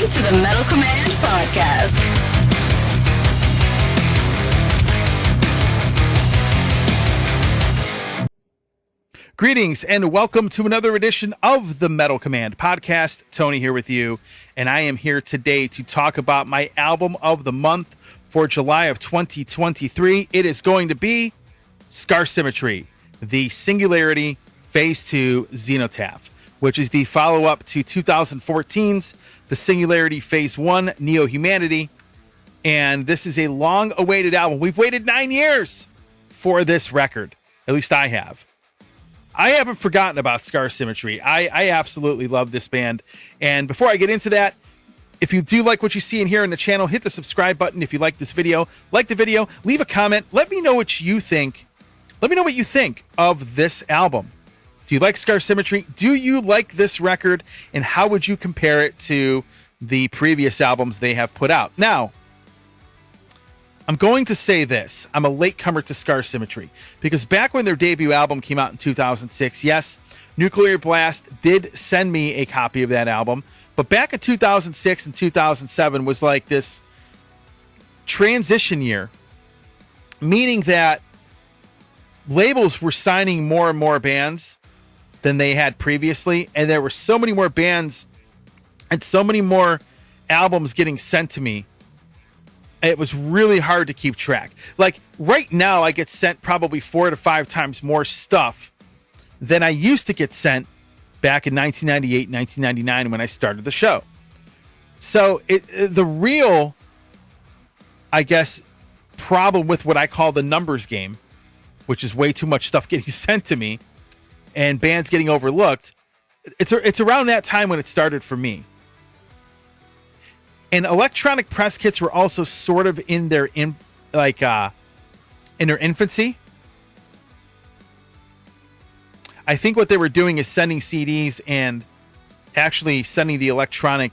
to the Metal Command Podcast. Greetings and welcome to another edition of the Metal Command Podcast. Tony here with you, and I am here today to talk about my album of the month for July of 2023. It is going to be Scar Symmetry, the Singularity Phase 2 Xenotaph, which is the follow-up to 2014's The Singularity Phase 1 Neo-Humanity. And this is a long-awaited album. We've waited 9 years for this record. At least I have. I haven't forgotten about Scar Symmetry. I absolutely love this band. And before I get into that, if you do like what you see and hear in the channel, hit the subscribe button. If you like this video, like the video, leave a comment. Let me know what you think. Let me know what you think of this album. Do you like Scar Symmetry? Do you like this record? And how would you compare it to the previous albums they have put out? Now, I'm going to say this. I'm a latecomer to Scar Symmetry because back when their debut album came out in 2006, yes, Nuclear Blast did send me a copy of that album. But back in 2006 and 2007 was like this transition year, meaning that labels were signing more and more bands than they had previously. And there were so many more bands and so many more albums getting sent to me. It was really hard to keep track. Like right now, I get sent probably 4 to 5 times more stuff than I used to get sent back in 1998, 1999 when I started the show. So the real, I guess, problem with what I call the numbers game, which is way too much stuff getting sent to me and bands getting overlooked, it's around that time when it started for me. And electronic press kits were also sort of in their in their infancy. I think what they were doing is sending CDs and actually sending the electronic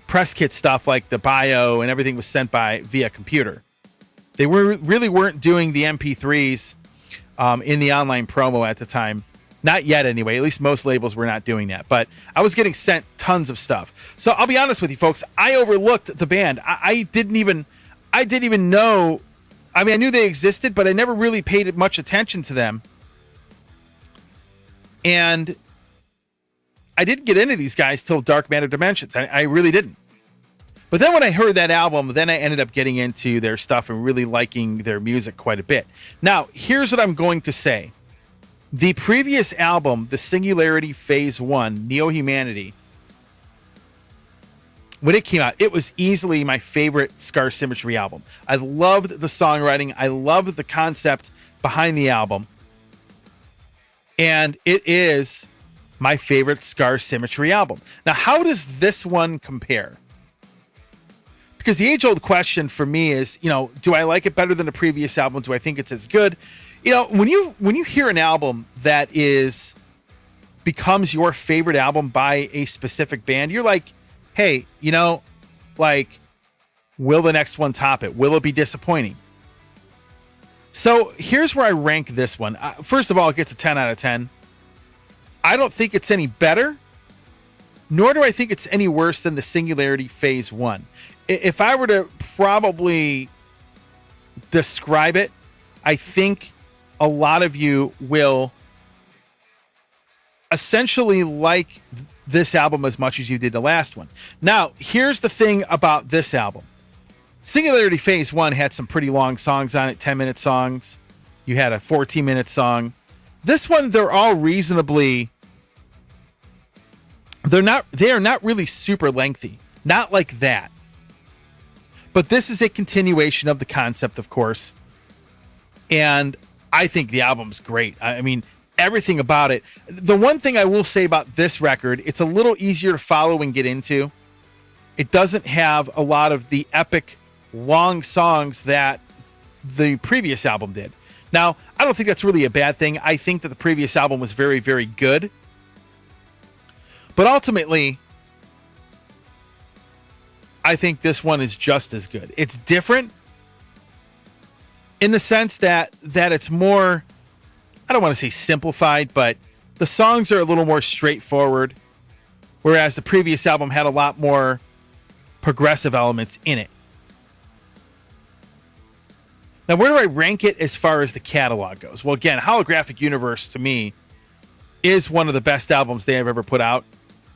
press kit stuff, like the bio and everything was sent via computer. They really weren't doing the MP3s in the online promo at the time. Not yet, anyway. At least most labels were not doing that. But I was getting sent tons of stuff. So I'll be honest with you, folks. I overlooked the band. I didn't even know. I mean, I knew they existed, but I never really paid much attention to them. And I didn't get into these guys till Dark Matter Dimensions. I really didn't. But then when I heard that album, then I ended up getting into their stuff and really liking their music quite a bit. Now, here's what I'm going to say. The previous album, The Singularity Phase 1, Neo-Humanity, when it came out, it was easily my favorite Scar Symmetry album. I loved the songwriting. I loved the concept behind the album. And it is my favorite Scar Symmetry album. Now, how does this one compare? Because the age-old question for me is, do I like it better than the previous album? Do I think it's as good? When you hear an album that becomes your favorite album by a specific band, you're like, hey, will the next one top it? Will it be disappointing? So here's where I rank this one. First of all, it gets a 10 out of 10. I don't think it's any better, nor do I think it's any worse than the Singularity Phase 1. If I were to probably describe it, I think a lot of you will essentially like this album as much as you did the last one. Now, here's the thing about this album. Singularity Phase 1 had some pretty long songs on it, 10-minute songs. You had a 14-minute song. This one, they're all reasonably... They are not really super lengthy. Not like that. But this is a continuation of the concept, of course. And I think the album's great. I mean, everything about it. The one thing I will say about this record, it's a little easier to follow and get into. It doesn't have a lot of the epic, long songs that the previous album did. Now, I don't think that's really a bad thing. I think that the previous album was very, very good. But ultimately, I think this one is just as good. It's different in the sense that it's more, I don't want to say simplified, but the songs are a little more straightforward, whereas the previous album had a lot more progressive elements in it. Now, where do I rank it as far as the catalog goes? Well, again, Holographic Universe to me is one of the best albums they have ever put out.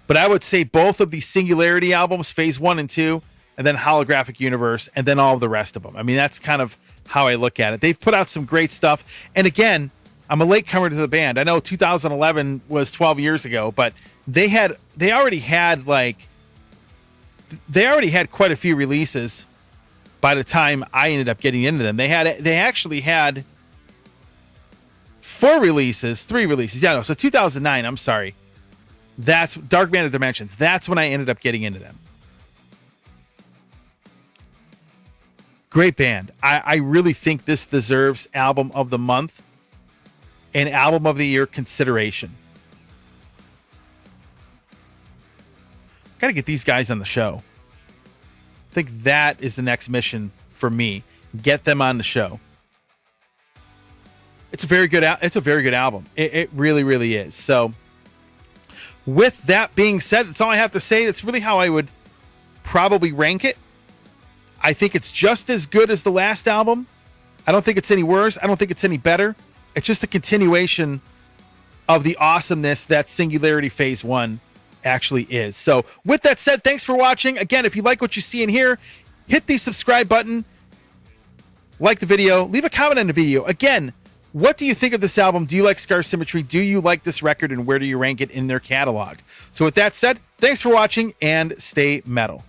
But I would say both of the Singularity albums, Phase 1 and 2, and then Holographic Universe, and then all of the rest of them. I mean, that's kind of how I look at it. They've put out some great stuff. And again, I'm a latecomer to the band. I know 2011 was 12 years ago, but they already had quite a few releases by the time I ended up getting into them. They actually had 3 releases. Yeah, no, so 2009, I'm sorry. That's Dark Band of Dimensions. That's when I ended up getting into them. Great band. I really think this deserves Album of the Month and Album of the Year consideration. Got to get these guys on the show. I think that is the next mission for me. Get them on the show. It's a very good album. It really, really is. So with that being said, that's all I have to say. That's really how I would probably rank it. I think it's just as good as the last album. I don't think it's any worse. I don't think it's any better. It's just a continuation of the awesomeness that Singularity Phase 1 actually is. So with that said, thanks for watching. Again, if you like what you see in here, hit the subscribe button, like the video, leave a comment on the video. Again, what do you think of this album? Do you like Scar Symmetry? Do you like this record? And where do you rank it in their catalog? So with that said, thanks for watching and stay metal.